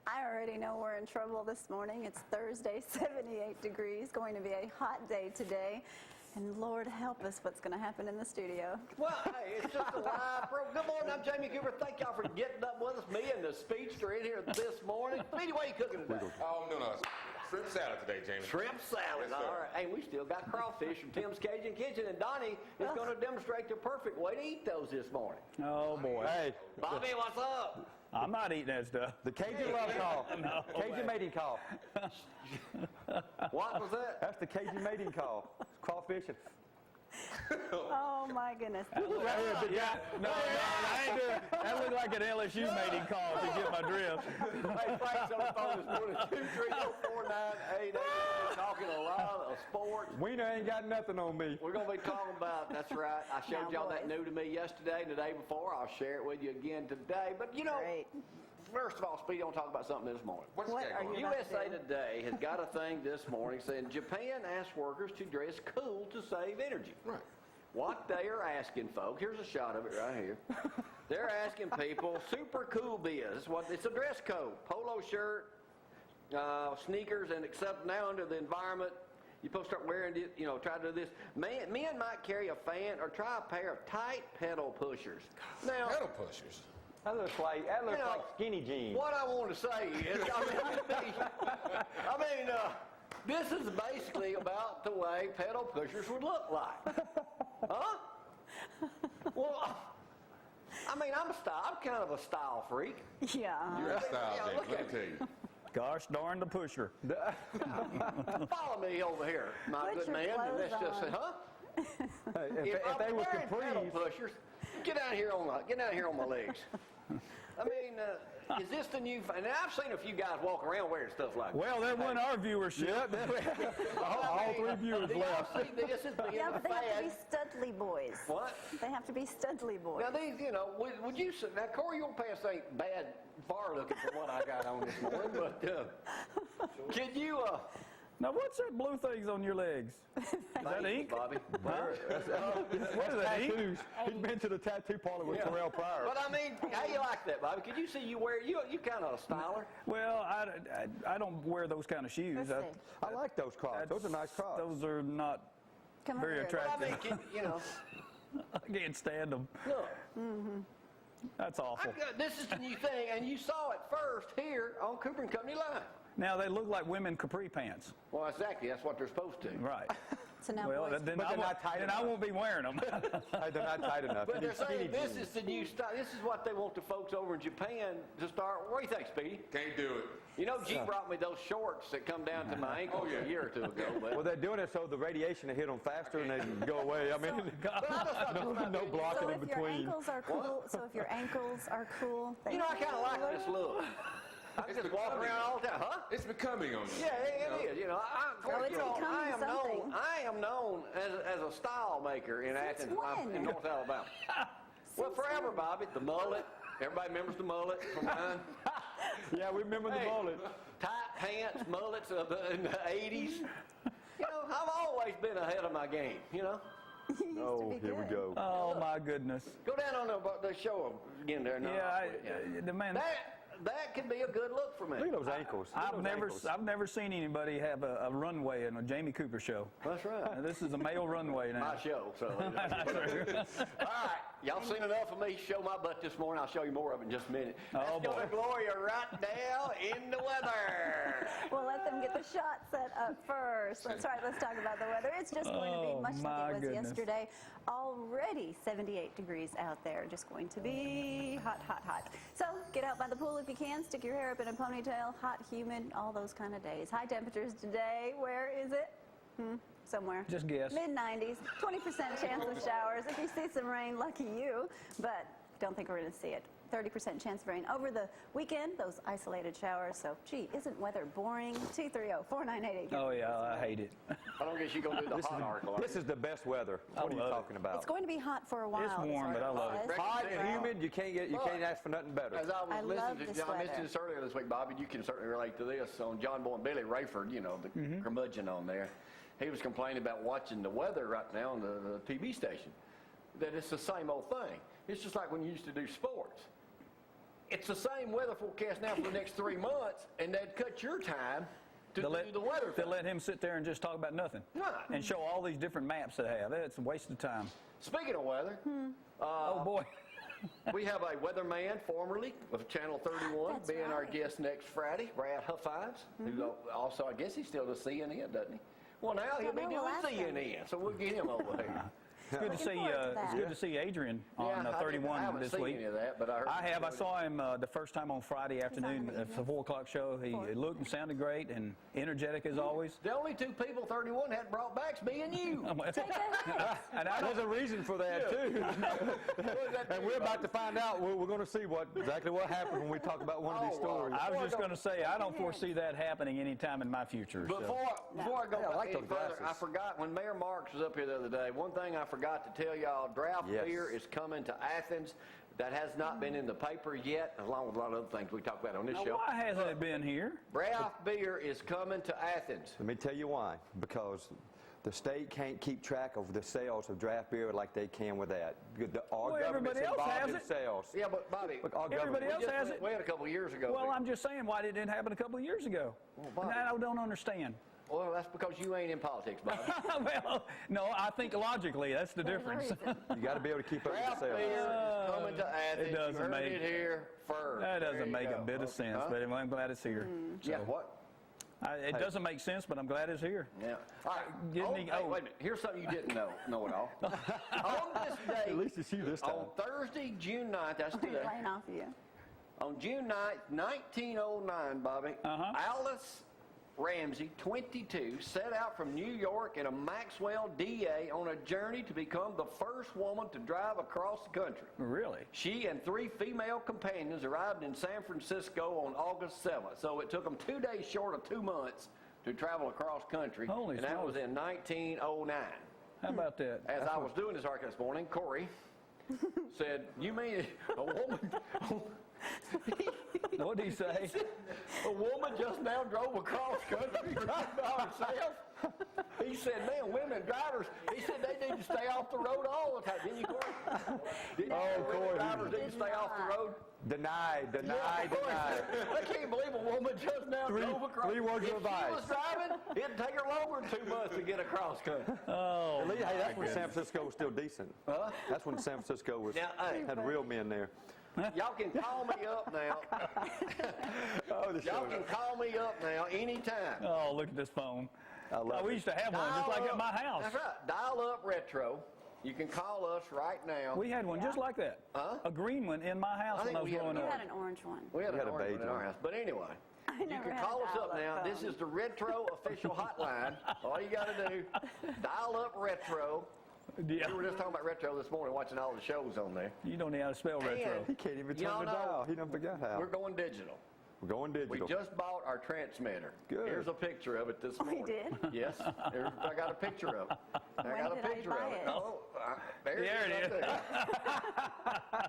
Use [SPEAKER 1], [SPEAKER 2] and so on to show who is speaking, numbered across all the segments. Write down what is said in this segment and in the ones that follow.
[SPEAKER 1] I already know we're in trouble this morning. It's Thursday, 78 degrees, going to be a hot day today. And Lord help us what's going to happen in the studio.
[SPEAKER 2] Well, hey, it's just a live program. Good morning, I'm Jamie Cooper. Thank y'all for getting up with us. Me and the speedster in here this morning. Speedy, what are you cooking today?
[SPEAKER 3] Oh, I'm doing a shrimp salad today, Jamie.
[SPEAKER 2] Shrimp salad,
[SPEAKER 3] Yes,
[SPEAKER 2] all
[SPEAKER 3] sir.
[SPEAKER 2] right. Hey, we still got crawfish from Tim's Cajun Kitchen, and Donnie is going to demonstrate the perfect way to eat those this morning.
[SPEAKER 4] Oh, boy.
[SPEAKER 5] Hey,
[SPEAKER 2] Bobby, what's up?
[SPEAKER 4] I'm not eating that stuff.
[SPEAKER 5] the Cajun love call.
[SPEAKER 4] No
[SPEAKER 5] Cajun
[SPEAKER 4] way.
[SPEAKER 5] mating call.
[SPEAKER 2] What was that?
[SPEAKER 5] That's the Cajun mating call. Crawfish.
[SPEAKER 1] Oh my goodness.
[SPEAKER 4] No, I ain't doing it. That looked like an LSU mating call, if you get my drift.
[SPEAKER 2] Hey, Frank's on the phone this morning, 230-4988. We're talking a lot of sports.
[SPEAKER 5] Wiener ain't got nothing on me.
[SPEAKER 2] We're going to be talking about, that's right, I showed
[SPEAKER 1] Now,
[SPEAKER 2] y'all that
[SPEAKER 1] boys.
[SPEAKER 2] new to me yesterday and the day before. I'll share it with you again today. But, you know,
[SPEAKER 1] Great.
[SPEAKER 2] first of all, Speedy, I want to talk about something this morning.
[SPEAKER 3] What's
[SPEAKER 1] What
[SPEAKER 3] that
[SPEAKER 1] are
[SPEAKER 3] going
[SPEAKER 1] you
[SPEAKER 3] on?
[SPEAKER 1] about
[SPEAKER 2] USA
[SPEAKER 1] to do?
[SPEAKER 2] Today has got a thing this morning saying Japan asks workers to dress cool to save energy.
[SPEAKER 3] Right.
[SPEAKER 2] What they are asking, folks, here's a shot of it right here. They're asking people, super cool biz, it's a dress code, polo shirt, sneakers, and except now under the environment, you're supposed to start wearing it, you know, try to do this. Men might carry a fan or try a pair of tight pedal pushers. Now,
[SPEAKER 3] Pedal pushers.
[SPEAKER 5] That looks like skinny jeans.
[SPEAKER 2] what I want to say is, this is basically about the way pedal pushers would look like. Huh? Well, I'm kind of a style freak.
[SPEAKER 1] Yeah.
[SPEAKER 3] You're a style,
[SPEAKER 2] Yeah,
[SPEAKER 3] Jamie.
[SPEAKER 2] look
[SPEAKER 3] Let me
[SPEAKER 2] at
[SPEAKER 3] tell you.
[SPEAKER 4] Gosh darn the pusher.
[SPEAKER 2] Follow me over here, my
[SPEAKER 1] Put
[SPEAKER 2] good
[SPEAKER 1] your
[SPEAKER 2] man. And let's
[SPEAKER 1] clothes
[SPEAKER 2] just say,
[SPEAKER 1] on.
[SPEAKER 2] huh?
[SPEAKER 5] Hey, if
[SPEAKER 2] I'm
[SPEAKER 5] they was
[SPEAKER 2] wearing pedal
[SPEAKER 5] capris,
[SPEAKER 2] pushers, get down here on my legs. I mean, is this the new? And I've seen a few guys walk around wearing stuff like
[SPEAKER 4] Well, there went our viewership.
[SPEAKER 5] all three viewers
[SPEAKER 2] Do y'all
[SPEAKER 5] left.
[SPEAKER 2] see this as being
[SPEAKER 1] Yeah,
[SPEAKER 2] a
[SPEAKER 1] but they have to be
[SPEAKER 2] fad?
[SPEAKER 1] studly boys.
[SPEAKER 2] What?
[SPEAKER 1] They have to be studly boys.
[SPEAKER 2] Now these, you know, would you say, now Corey, your pants ain't bad far looking from what I got on this morning, but can you,
[SPEAKER 4] Now, what's that blue things on your legs? Is that ink?
[SPEAKER 2] Bobby?
[SPEAKER 4] What is that, ink?
[SPEAKER 5] Tattoos. He's been to the tattoo parlor with Terrell Pryor.
[SPEAKER 2] But I mean, how you like that, Bobby? Could you see you wear, you kind of a styler?
[SPEAKER 4] Well, I don't wear those kind of shoes.
[SPEAKER 1] Let's see.
[SPEAKER 5] I like those Crocs. Those are nice Crocs.
[SPEAKER 4] Those are not
[SPEAKER 1] Come
[SPEAKER 4] very
[SPEAKER 1] over here.
[SPEAKER 2] But I
[SPEAKER 4] attractive.
[SPEAKER 2] mean, you know,
[SPEAKER 4] I can't stand them.
[SPEAKER 2] look,
[SPEAKER 4] That's awful.
[SPEAKER 2] this is the new thing, and you saw it first here on Cooper and Company Live.
[SPEAKER 4] Now, they look like women capri pants.
[SPEAKER 2] Well, exactly, that's what they're supposed to.
[SPEAKER 4] Right.
[SPEAKER 1] So now,
[SPEAKER 4] Well,
[SPEAKER 1] boys,
[SPEAKER 4] then,
[SPEAKER 5] But they're not tight
[SPEAKER 4] then I
[SPEAKER 5] enough.
[SPEAKER 4] won't be wearing them.
[SPEAKER 5] Hey, they're not tight enough.
[SPEAKER 2] But
[SPEAKER 5] You
[SPEAKER 2] they're
[SPEAKER 5] need skinny
[SPEAKER 2] saying this
[SPEAKER 5] jeans.
[SPEAKER 2] is the new style. This is what they want the folks over in Japan to start. What do you think, Speedy?
[SPEAKER 3] Can't do it.
[SPEAKER 2] You know, G brought me those shorts that come down to my ankles
[SPEAKER 3] Oh, yeah.
[SPEAKER 2] a year or two ago. But,
[SPEAKER 5] Well, they're doing it so the radiation will hit them faster and they can go away. I mean,
[SPEAKER 2] but I just thought this might
[SPEAKER 5] no
[SPEAKER 2] be-
[SPEAKER 5] blocking
[SPEAKER 1] so
[SPEAKER 5] in
[SPEAKER 1] if your
[SPEAKER 5] between.
[SPEAKER 1] ankles are cool, then
[SPEAKER 2] You know, I kind of like this look. I
[SPEAKER 3] It's
[SPEAKER 2] just walk
[SPEAKER 3] becoming.
[SPEAKER 2] around all the time, huh?
[SPEAKER 3] It's becoming on you.
[SPEAKER 2] Yeah, it is. You know,
[SPEAKER 1] Oh, it's becoming something.
[SPEAKER 2] I am known as a style maker in
[SPEAKER 1] Since
[SPEAKER 2] Athens,
[SPEAKER 1] when?
[SPEAKER 2] in North Alabama. Well, forever, Bobby. The mullet. Everybody remembers the mullet from mine.
[SPEAKER 5] Yeah, we remember the
[SPEAKER 2] Hey,
[SPEAKER 5] mullet.
[SPEAKER 2] Tight pants, mullets in the 80s. You know, I've always been ahead of my game, you know.
[SPEAKER 5] Oh, here we go.
[SPEAKER 4] Oh, my goodness.
[SPEAKER 2] Go down on the show again there. No,
[SPEAKER 4] Yeah, the man.
[SPEAKER 2] That could be a good look for me.
[SPEAKER 5] Look at those ankles. Look at those ankles.
[SPEAKER 4] I've never seen anybody have a runway in a Jamie Cooper show.
[SPEAKER 2] That's right.
[SPEAKER 4] This is a male runway now.
[SPEAKER 2] My show. So, all right, y'all seen enough of me show my butt this morning. I'll show you more of it in just a minute. Let's
[SPEAKER 4] Oh,
[SPEAKER 2] go
[SPEAKER 4] boy.
[SPEAKER 2] to Gloria right now in the weather.
[SPEAKER 1] we'll let them get the shot set up first. That's right. Let's talk about the weather. It's just going to
[SPEAKER 4] Oh,
[SPEAKER 1] be much
[SPEAKER 4] my
[SPEAKER 1] like it was
[SPEAKER 4] goodness.
[SPEAKER 1] yesterday. Already 78 degrees out there. Just going to be hot, hot, hot. So get out by the pool if you can. Stick your hair up in a ponytail. Hot, humid, all those kind of days. High temperatures today. Where is it? Somewhere.
[SPEAKER 4] Just guess.
[SPEAKER 1] Mid-90s. 20% chance of showers. If you see some rain, lucky you. But don't think we're going to see it. 30% chance of rain over the weekend, those isolated showers. So, gee, isn't weather boring? 230-4988.
[SPEAKER 4] Oh, yeah, I hate it.
[SPEAKER 2] I don't guess you're going to do the hot article. are
[SPEAKER 5] This
[SPEAKER 2] you?
[SPEAKER 5] is the best weather. What are you
[SPEAKER 4] love it.
[SPEAKER 5] talking about?
[SPEAKER 1] It's going to be hot for a while.
[SPEAKER 4] It's warm,
[SPEAKER 1] this
[SPEAKER 4] but I love
[SPEAKER 1] article
[SPEAKER 4] it.
[SPEAKER 1] says.
[SPEAKER 5] Hot and humid, you can't ask for nothing better.
[SPEAKER 2] As I was
[SPEAKER 1] I love
[SPEAKER 2] listening
[SPEAKER 1] this
[SPEAKER 2] to, I mentioned
[SPEAKER 1] weather.
[SPEAKER 2] this earlier this week, Bobby, you can certainly relate to this on John Boy and Billy Rayford, you know, the curmudgeon on there. He was complaining about watching the weather right now on the TV station, that it's the same old thing. It's just like when you used to do sports. it's the same weather forecast now for the next 3 months, and they'd cut your time to do the weather
[SPEAKER 4] They
[SPEAKER 2] thing.
[SPEAKER 4] let him sit there and just talk about nothing.
[SPEAKER 2] Right.
[SPEAKER 4] And show all these different maps they have. It's a waste of time.
[SPEAKER 2] Speaking of weather,
[SPEAKER 4] Oh, boy.
[SPEAKER 2] we have a weatherman formerly of Channel 31
[SPEAKER 1] That's
[SPEAKER 2] being our
[SPEAKER 1] right.
[SPEAKER 2] guest next Friday, Brad Huffines, who also, I guess he still does CNN, doesn't he? Well, now he'll be
[SPEAKER 1] know,
[SPEAKER 2] doing
[SPEAKER 1] we'll ask him.
[SPEAKER 2] CNN, so we'll get him over here.
[SPEAKER 4] It's good to
[SPEAKER 1] Looking
[SPEAKER 4] see.
[SPEAKER 1] forward to
[SPEAKER 4] It's
[SPEAKER 1] that.
[SPEAKER 4] good to see Adrian on
[SPEAKER 2] I
[SPEAKER 4] 31
[SPEAKER 2] haven't
[SPEAKER 4] this
[SPEAKER 2] seen
[SPEAKER 4] week.
[SPEAKER 2] any of that, but I heard.
[SPEAKER 4] I have. I saw him the first time on Friday afternoon
[SPEAKER 1] the
[SPEAKER 4] at the 4 o'clock show. He looked and sounded great and energetic as always.
[SPEAKER 2] The only two people 31 hadn't brought back's me and you.
[SPEAKER 4] And I
[SPEAKER 5] There's a reason for that, too. And we're about to find out. We're going to see exactly what happens when we talk about one of these stories.
[SPEAKER 4] I was just going to say, I don't foresee that happening anytime in my future. So.
[SPEAKER 2] Before I go
[SPEAKER 5] Yeah, I like
[SPEAKER 2] any
[SPEAKER 5] those
[SPEAKER 2] further,
[SPEAKER 5] glasses.
[SPEAKER 2] I forgot, when Mayor Marks was up here the other day, one thing I forgot to tell y'all, draft
[SPEAKER 5] Yes.
[SPEAKER 2] beer is coming to Athens. That has not been in the paper yet, along with a lot of other things we talked about on this
[SPEAKER 4] Now,
[SPEAKER 2] show.
[SPEAKER 4] why hasn't it been here?
[SPEAKER 2] Draft beer is coming to Athens.
[SPEAKER 5] Let me tell you why. Because the state can't keep track of the sales of draft beer like they can with that. Our
[SPEAKER 4] Well,
[SPEAKER 5] government's
[SPEAKER 4] everybody else
[SPEAKER 5] involved
[SPEAKER 4] has
[SPEAKER 5] in
[SPEAKER 4] it.
[SPEAKER 5] sales.
[SPEAKER 2] Yeah, but Bobby,
[SPEAKER 5] Look, our
[SPEAKER 4] Everybody
[SPEAKER 5] government-
[SPEAKER 4] else has it.
[SPEAKER 2] we had a couple of years ago.
[SPEAKER 4] Well, I'm just saying, why didn't it happen a couple of years ago?
[SPEAKER 2] Bobby.
[SPEAKER 4] And I don't understand.
[SPEAKER 2] Well, that's because you ain't in politics, Bobby.
[SPEAKER 4] Well, no, I think logically that's the difference.
[SPEAKER 5] You got to be able to keep up with
[SPEAKER 2] Draft
[SPEAKER 5] the
[SPEAKER 2] beer
[SPEAKER 5] sales.
[SPEAKER 2] is coming to Athens.
[SPEAKER 4] doesn't
[SPEAKER 2] you heard
[SPEAKER 4] make-
[SPEAKER 2] it here first.
[SPEAKER 4] That
[SPEAKER 2] There
[SPEAKER 4] doesn't
[SPEAKER 2] you
[SPEAKER 4] make
[SPEAKER 2] go.
[SPEAKER 4] a bit of sense,
[SPEAKER 2] Huh?
[SPEAKER 4] but I'm glad it's here.
[SPEAKER 2] Yeah, what?
[SPEAKER 4] It doesn't make sense, but I'm glad it's here.
[SPEAKER 2] Yeah. All right.
[SPEAKER 4] Give me-
[SPEAKER 2] Hey,
[SPEAKER 4] oh.
[SPEAKER 2] wait a minute. Here's something you didn't know at all. On this day,
[SPEAKER 5] At least it's you this time.
[SPEAKER 2] on Thursday, June 9th, that's
[SPEAKER 1] He's
[SPEAKER 2] today.
[SPEAKER 1] laying off of you.
[SPEAKER 2] On June 9th, 1909, Bobby, Alice Ramsey, 22, set out from New York in a Maxwell DA on a journey to become the first woman to drive across the country.
[SPEAKER 4] Really?
[SPEAKER 2] She and 3 female companions arrived in San Francisco on August 7th. So it took them 2 days short of 2 months to travel across country.
[SPEAKER 4] Holy
[SPEAKER 2] and that
[SPEAKER 4] smokes.
[SPEAKER 2] was in 1909.
[SPEAKER 4] How about that?
[SPEAKER 2] As I was doing this article this morning, Corey said, "You mean a woman?"
[SPEAKER 4] What did he say?
[SPEAKER 2] A woman just now drove across country right by herself. He said, "Man, women drivers," he said, "they need to stay off the road all the time." Didn't you, Corey? Didn't you say women
[SPEAKER 5] Corey.
[SPEAKER 2] drivers need to stay off the road?
[SPEAKER 5] Denied.
[SPEAKER 2] I can't believe a woman just now drove across.
[SPEAKER 5] three words of
[SPEAKER 2] If
[SPEAKER 5] advice.
[SPEAKER 2] she was driving, it'd take her longer than 2 months to get across country.
[SPEAKER 4] Oh,
[SPEAKER 5] At least, hey, that's when San Francisco was still decent.
[SPEAKER 2] Huh?
[SPEAKER 5] That's when San Francisco was
[SPEAKER 2] Now, hey.
[SPEAKER 5] had real men there.
[SPEAKER 2] Y'all can call me up now.
[SPEAKER 5] Oh, the
[SPEAKER 2] Y'all can call me up now anytime.
[SPEAKER 4] oh, look at this phone.
[SPEAKER 5] I love
[SPEAKER 4] We
[SPEAKER 5] it.
[SPEAKER 4] used to have one just like at my house.
[SPEAKER 2] That's right. Dial up retro. You can call us right now.
[SPEAKER 4] We had one just like that.
[SPEAKER 2] Huh?
[SPEAKER 4] A green one in my house
[SPEAKER 2] I
[SPEAKER 4] when
[SPEAKER 2] think
[SPEAKER 4] I was
[SPEAKER 2] we had
[SPEAKER 4] growing
[SPEAKER 1] You
[SPEAKER 4] up.
[SPEAKER 1] had an orange one.
[SPEAKER 2] We had
[SPEAKER 5] We had
[SPEAKER 2] an
[SPEAKER 5] a
[SPEAKER 2] orange
[SPEAKER 5] beige
[SPEAKER 2] one in our
[SPEAKER 5] one.
[SPEAKER 2] house. But anyway,
[SPEAKER 1] I
[SPEAKER 2] you
[SPEAKER 1] never
[SPEAKER 2] can
[SPEAKER 1] had
[SPEAKER 2] call
[SPEAKER 1] a
[SPEAKER 2] us up
[SPEAKER 1] dial-up
[SPEAKER 2] now.
[SPEAKER 1] phone.
[SPEAKER 2] This is the Retro official hotline. All you got to do, dial up retro.
[SPEAKER 4] Yeah.
[SPEAKER 2] We were just talking about retro this morning, watching all the shows on there.
[SPEAKER 4] You don't know how to spell retro.
[SPEAKER 5] He can't even
[SPEAKER 2] Y'all
[SPEAKER 5] turn the
[SPEAKER 2] know-
[SPEAKER 5] dial. He done forgot how.
[SPEAKER 2] We're going digital.
[SPEAKER 5] We're going
[SPEAKER 2] We
[SPEAKER 5] digital.
[SPEAKER 2] just bought our transmitter.
[SPEAKER 5] Good.
[SPEAKER 2] Here's a picture of it this
[SPEAKER 1] Oh, we
[SPEAKER 2] morning.
[SPEAKER 1] did?
[SPEAKER 2] Yes. I got a picture of it. I
[SPEAKER 1] When
[SPEAKER 2] got a
[SPEAKER 1] did I
[SPEAKER 2] picture
[SPEAKER 1] buy
[SPEAKER 2] of it.
[SPEAKER 1] it?
[SPEAKER 2] Oh, there
[SPEAKER 4] There
[SPEAKER 2] it
[SPEAKER 4] it
[SPEAKER 2] is. Right there.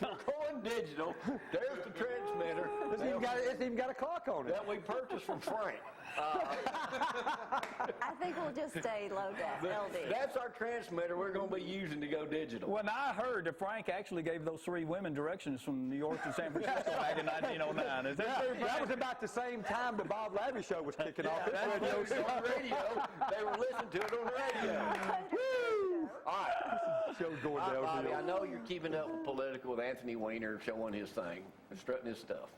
[SPEAKER 2] We're going digital. There's the transmitter
[SPEAKER 5] It's even got a clock on it.
[SPEAKER 2] that we purchased from Frank.
[SPEAKER 1] I think we'll just stay low def, LD.
[SPEAKER 2] That's our transmitter we're going to be using to go digital.
[SPEAKER 4] When I heard that Frank actually gave those 3 women directions from New York to San Francisco back in 1909. Is that true,
[SPEAKER 5] That
[SPEAKER 4] Frank?
[SPEAKER 5] was about the same time the Bob Labbe show was kicking off.
[SPEAKER 2] That's what it was on the radio. They were listening to it on the radio. All right.
[SPEAKER 5] Show's going
[SPEAKER 2] All right, Bobby, I
[SPEAKER 5] downhill.
[SPEAKER 2] know you're keeping up with political with Anthony Weiner showing his thing, strutting his stuff.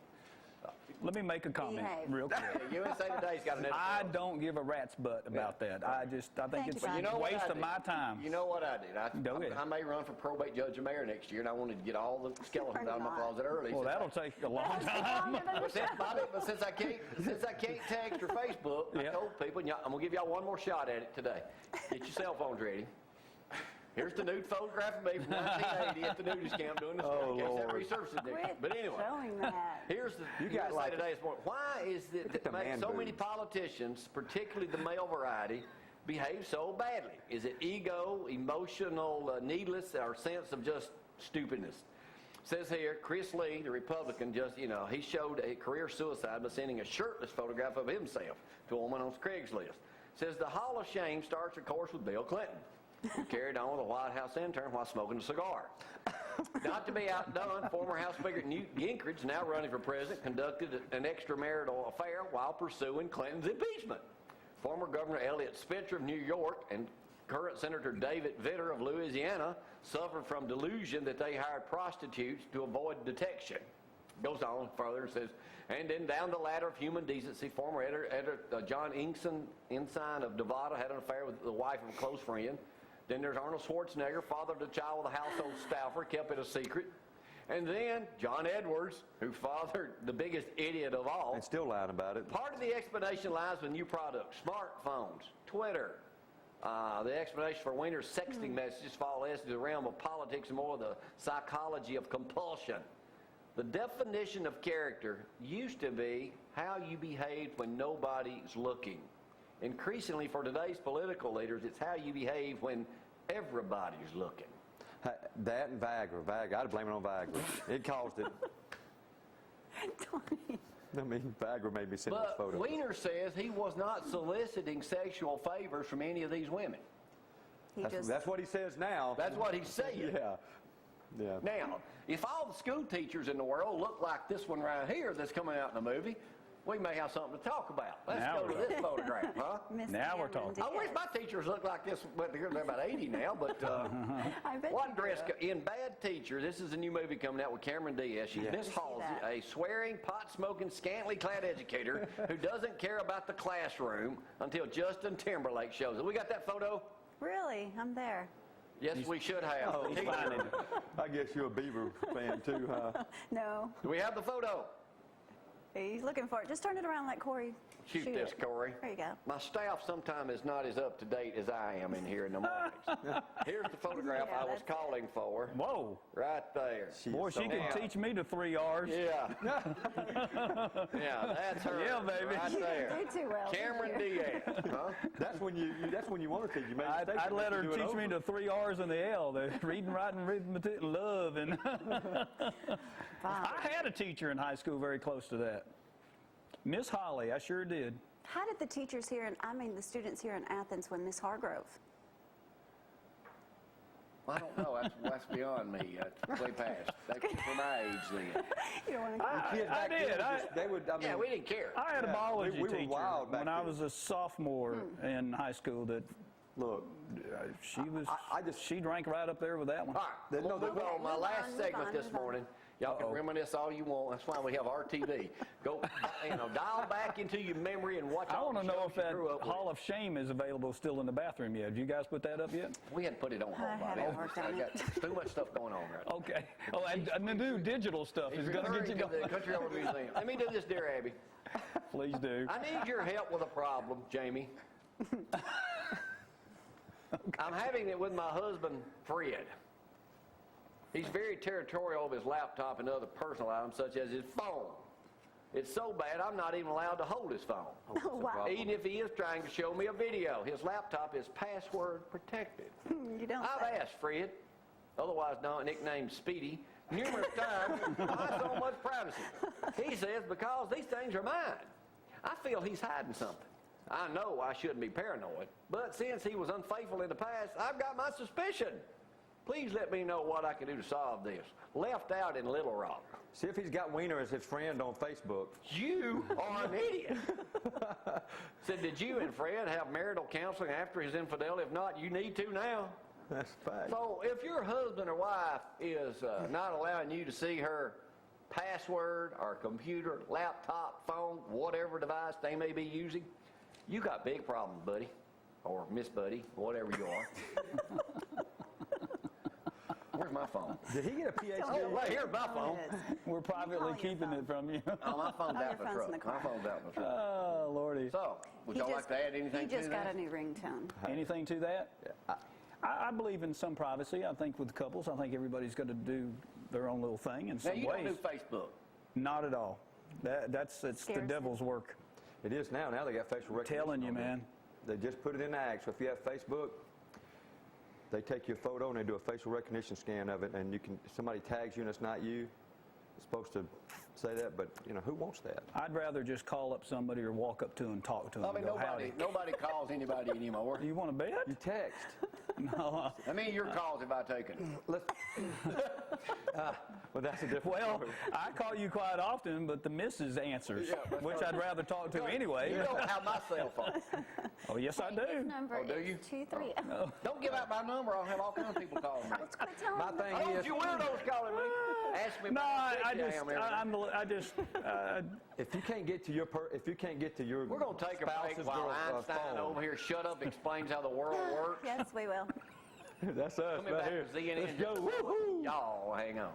[SPEAKER 4] Let me make a comment
[SPEAKER 1] Behave.
[SPEAKER 4] real quick.
[SPEAKER 2] USA Today's got an
[SPEAKER 4] I
[SPEAKER 2] editorial.
[SPEAKER 4] don't give a rat's butt about that. I think
[SPEAKER 1] Thank
[SPEAKER 4] it's
[SPEAKER 1] you,
[SPEAKER 4] a
[SPEAKER 1] Bob.
[SPEAKER 2] You know what
[SPEAKER 4] waste
[SPEAKER 2] I
[SPEAKER 4] of
[SPEAKER 2] did?
[SPEAKER 4] my time.
[SPEAKER 2] You know what I did?
[SPEAKER 4] Go ahead.
[SPEAKER 2] I may run for probate judge and mayor next year, and I wanted to get all the skeletons out of my closet early.
[SPEAKER 4] Well, that'll take a long
[SPEAKER 1] That's
[SPEAKER 4] time.
[SPEAKER 1] longer than
[SPEAKER 2] But since, Bobby, but since I can't text or Facebook, I
[SPEAKER 4] Yeah.
[SPEAKER 2] told people, and I'm gonna give y'all one more shot at it today. Get your cell phones ready. Here's the nude photograph of me from 1980 at the nudist camp doing this
[SPEAKER 5] Oh,
[SPEAKER 2] in case that
[SPEAKER 5] Lord.
[SPEAKER 2] resurfaces it.
[SPEAKER 1] Quit
[SPEAKER 2] But anyway,
[SPEAKER 1] showing that.
[SPEAKER 2] here's the
[SPEAKER 5] You got
[SPEAKER 2] USA
[SPEAKER 5] like-
[SPEAKER 2] Today this morning. Why is it
[SPEAKER 5] Look at
[SPEAKER 2] that
[SPEAKER 5] the
[SPEAKER 2] makes
[SPEAKER 5] man
[SPEAKER 2] so many
[SPEAKER 5] boobs.
[SPEAKER 2] politicians, particularly the male variety, behave so badly? Is it ego, emotional, needless, or sense of just stupidness? Says here, Chris Lee, the Republican, he showed a career suicide by sending a shirtless photograph of himself to a woman on Craigslist. Says the Hall of Shame starts, of course, with Bill Clinton. who carried on with a White House intern while smoking a cigar. Not to be outdone, former House Speaker Newt Gingrich, now running for president, conducted an extramarital affair while pursuing Clinton's impeachment. Former Governor Elliott Spitzer of New York and current Senator David Vitter of Louisiana suffered from delusion that they hired prostitutes to avoid detection. Goes on further and says, and then down the ladder of human decency, former editor John Ensign of Nevada had an affair with the wife of a close friend. Then there's Arnold Schwarzenegger, father of the child with a household staffer, kept it a secret. And then John Edwards, who fathered the biggest idiot of all.
[SPEAKER 5] And still lying about it.
[SPEAKER 2] Part of the explanation lies with new products, smartphones, Twitter. The explanation for Weiner's sexting messages fall less into the realm of politics and more of the psychology of compulsion. The definition of character used to be how you behave when nobody's looking. Increasingly for today's political leaders, it's how you behave when everybody's looking.
[SPEAKER 5] That and Viagra. I'd blame it on Viagra. It caused it. I mean, Viagra made me send those
[SPEAKER 2] But
[SPEAKER 5] photos.
[SPEAKER 2] Weiner says he was not soliciting sexual favors from any of these women.
[SPEAKER 5] That's what he says now.
[SPEAKER 2] That's what he's saying.
[SPEAKER 5] Yeah.
[SPEAKER 2] Now, if all the school teachers in the world look like this one right here that's coming out in the movie, we may have something to talk about. Let's
[SPEAKER 4] Now
[SPEAKER 2] go to this photograph, huh?
[SPEAKER 1] Miss
[SPEAKER 4] Now we're
[SPEAKER 1] Cameron
[SPEAKER 4] talking.
[SPEAKER 2] I wish my teachers looked like this, but they're about 80 now, but
[SPEAKER 1] I bet
[SPEAKER 2] what
[SPEAKER 1] you
[SPEAKER 2] dress
[SPEAKER 1] do.
[SPEAKER 2] in Bad Teacher, this is a new movie coming out with Cameron Diaz. She's
[SPEAKER 5] Yeah.
[SPEAKER 2] Miss
[SPEAKER 1] see
[SPEAKER 2] Halsey,
[SPEAKER 1] that.
[SPEAKER 2] a swearing, pot-smoking, scantily clad educator who doesn't care about the classroom until Justin Timberlake shows up. We got that photo?
[SPEAKER 1] Really? I'm there.
[SPEAKER 2] Yes, we should have.
[SPEAKER 5] Oh,
[SPEAKER 2] Teacher.
[SPEAKER 4] finding it.
[SPEAKER 5] I guess you're a Beaver fan too, huh?
[SPEAKER 1] No.
[SPEAKER 2] Do we have the photo?
[SPEAKER 1] He's looking for it. Just turn it around like Corey.
[SPEAKER 2] Shoot this,
[SPEAKER 1] it.
[SPEAKER 2] Corey.
[SPEAKER 1] There you go.
[SPEAKER 2] My staff sometimes is not as up to date as I am in here in the mornings. Here's the photograph
[SPEAKER 1] Yeah,
[SPEAKER 2] I was
[SPEAKER 1] that's it.
[SPEAKER 2] calling for.
[SPEAKER 4] Whoa.
[SPEAKER 2] Right there.
[SPEAKER 4] Boy, she
[SPEAKER 2] Yeah.
[SPEAKER 4] could teach me the 3 R's.
[SPEAKER 2] Yeah. Yeah, that's her.
[SPEAKER 4] Yeah, baby.
[SPEAKER 2] Right
[SPEAKER 1] You
[SPEAKER 2] there.
[SPEAKER 1] didn't do too well.
[SPEAKER 2] Cameron
[SPEAKER 1] did you?
[SPEAKER 2] Diaz. Huh?
[SPEAKER 5] That's when you want to teach. You made a
[SPEAKER 4] I'd
[SPEAKER 5] mistake,
[SPEAKER 4] let her
[SPEAKER 5] you do it
[SPEAKER 4] teach me
[SPEAKER 5] over.
[SPEAKER 4] the 3 R's and the L, the reading, writing, arithmetic, love. And I had a teacher in high school very close to that. Miss Holly, I sure did.
[SPEAKER 1] How did the teachers here, the students here in Athens win Miss Hargrove?
[SPEAKER 2] I don't know. That's beyond me. That's way past. That's for my age then.
[SPEAKER 1] You don't want to.
[SPEAKER 5] Kids
[SPEAKER 4] I
[SPEAKER 5] back then
[SPEAKER 4] did.
[SPEAKER 5] they would. I mean,
[SPEAKER 2] Yeah, we didn't care.
[SPEAKER 4] I had a
[SPEAKER 5] Yeah,
[SPEAKER 4] biology
[SPEAKER 5] we were
[SPEAKER 4] teacher
[SPEAKER 5] wild back
[SPEAKER 4] when I
[SPEAKER 5] then.
[SPEAKER 4] was a sophomore in high school that
[SPEAKER 5] look.
[SPEAKER 4] she drank right up there with that one.
[SPEAKER 2] All right,
[SPEAKER 5] No,
[SPEAKER 2] move on. My
[SPEAKER 1] move
[SPEAKER 2] last
[SPEAKER 1] on,
[SPEAKER 2] segment
[SPEAKER 1] move
[SPEAKER 2] this
[SPEAKER 1] on, move on.
[SPEAKER 2] morning. Y'all can reminisce all you want. That's why we have RTV. Go, dial back into your memory and watch
[SPEAKER 4] I
[SPEAKER 2] all
[SPEAKER 4] want
[SPEAKER 2] the
[SPEAKER 4] to know
[SPEAKER 2] shows
[SPEAKER 4] if
[SPEAKER 2] you
[SPEAKER 4] that
[SPEAKER 2] grew up with.
[SPEAKER 4] Hall of Shame is available still in the bathroom yet. Have you guys put that up yet?
[SPEAKER 2] We hadn't put it on hold by
[SPEAKER 1] haven't
[SPEAKER 2] then.
[SPEAKER 1] worked on
[SPEAKER 2] I
[SPEAKER 1] it.
[SPEAKER 2] got too much stuff going on right now.
[SPEAKER 4] Okay. Oh, and the new digital stuff is going to get you
[SPEAKER 2] Referring to
[SPEAKER 4] going.
[SPEAKER 2] the Country Over Museum. Let me do this, dear Abby.
[SPEAKER 4] Please do.
[SPEAKER 2] I need your help with a problem, Jamie. I'm having it with my husband, Fred. He's very territorial of his laptop and other personal items, such as his phone. It's so bad, I'm not even allowed to hold his phone.
[SPEAKER 1] Oh, wow.
[SPEAKER 2] Even if he is trying to show me a video. His laptop is password protected.
[SPEAKER 1] You don't
[SPEAKER 2] I've
[SPEAKER 1] say.
[SPEAKER 2] asked Fred, otherwise nicknamed Speedy, numerous times why so much privacy. He says, because these things are mine. I feel he's hiding something. I know I shouldn't be paranoid, but since he was unfaithful in the past, I've got my suspicion. Please let me know what I can do to solve this. Left out in Little Rock.
[SPEAKER 5] See if he's got Weiner as his friend on Facebook.
[SPEAKER 2] You are an idiot. Said, did you and Fred have marital counseling after his infidelity? If not, you need to now.
[SPEAKER 5] That's a fact.
[SPEAKER 2] So if your husband or wife is not allowing you to see her password or computer, laptop, phone, whatever device they may be using, you got big problems, buddy, or Miss Buddy, whatever you are. Where's my phone?
[SPEAKER 5] Did he get a PhD?
[SPEAKER 2] Oh, right here's my phone.
[SPEAKER 4] We're privately
[SPEAKER 1] calling your
[SPEAKER 4] keeping
[SPEAKER 1] phone?
[SPEAKER 4] it from you.
[SPEAKER 2] Oh, my phone's
[SPEAKER 1] Oh, your
[SPEAKER 2] out in the
[SPEAKER 1] phone's
[SPEAKER 2] truck.
[SPEAKER 1] in the car.
[SPEAKER 2] My phone's out in the truck.
[SPEAKER 4] Oh, Lordy.
[SPEAKER 2] So, would
[SPEAKER 1] He
[SPEAKER 2] y'all
[SPEAKER 1] just-
[SPEAKER 2] like to add anything
[SPEAKER 1] He
[SPEAKER 2] to
[SPEAKER 1] just
[SPEAKER 2] that?
[SPEAKER 1] got a new ringtone.
[SPEAKER 4] Anything to that? I believe in some privacy. I think with couples, I think everybody's got to do their own little thing in
[SPEAKER 2] Now,
[SPEAKER 4] some
[SPEAKER 2] you don't
[SPEAKER 4] ways.
[SPEAKER 2] do Facebook.
[SPEAKER 4] Not at all. It's the
[SPEAKER 1] Scares me.
[SPEAKER 4] devil's work.
[SPEAKER 5] It is now. Now they got facial recognition.
[SPEAKER 4] Telling you,
[SPEAKER 5] on there.
[SPEAKER 4] man.
[SPEAKER 5] They just put it in the act. So if you have Facebook, they take your photo and they do a facial recognition scan of it, and if somebody tags you and it's not you, it's supposed to say that, but, you know, who wants that?
[SPEAKER 4] I'd rather just call up somebody or walk up to them and talk to them.
[SPEAKER 6] I mean,
[SPEAKER 4] and go, "Howdy."
[SPEAKER 6] nobody calls anybody anymore.
[SPEAKER 4] Do you want to bet?
[SPEAKER 5] You text.
[SPEAKER 4] No.
[SPEAKER 6] I mean, your calls if I take it.
[SPEAKER 5] Let's, well, that's a different
[SPEAKER 4] Well,
[SPEAKER 5] story.
[SPEAKER 4] I call you quite often, but the missus answers,
[SPEAKER 6] Yeah, that's
[SPEAKER 4] which I'd rather talk to anyway.
[SPEAKER 6] You don't have my cell phone.
[SPEAKER 4] Oh, yes, I
[SPEAKER 1] His
[SPEAKER 4] do.
[SPEAKER 1] number
[SPEAKER 6] Oh, do
[SPEAKER 1] is
[SPEAKER 6] you?
[SPEAKER 1] 23.
[SPEAKER 6] Don't give out my number. I'll have all kinds of people calling me.
[SPEAKER 1] Let's quit telling
[SPEAKER 5] My
[SPEAKER 1] them.
[SPEAKER 5] thing
[SPEAKER 2] Oh,
[SPEAKER 5] is,
[SPEAKER 2] you weirdos calling me. Ask me
[SPEAKER 4] No,
[SPEAKER 2] about how
[SPEAKER 4] I
[SPEAKER 2] sick
[SPEAKER 4] just,
[SPEAKER 2] am every day.
[SPEAKER 4] I just,
[SPEAKER 5] if you can't get to your,
[SPEAKER 2] We're going to take a break
[SPEAKER 5] spouse's
[SPEAKER 2] while
[SPEAKER 5] girl-
[SPEAKER 2] Einstein
[SPEAKER 5] phone.
[SPEAKER 2] over here shut up explains how the world works.
[SPEAKER 1] Yes, we will.
[SPEAKER 5] That's us
[SPEAKER 2] Coming
[SPEAKER 5] right
[SPEAKER 2] back
[SPEAKER 5] here.
[SPEAKER 2] to CNN.
[SPEAKER 5] Let's go. Woo-hoo.
[SPEAKER 2] Y'all hang on.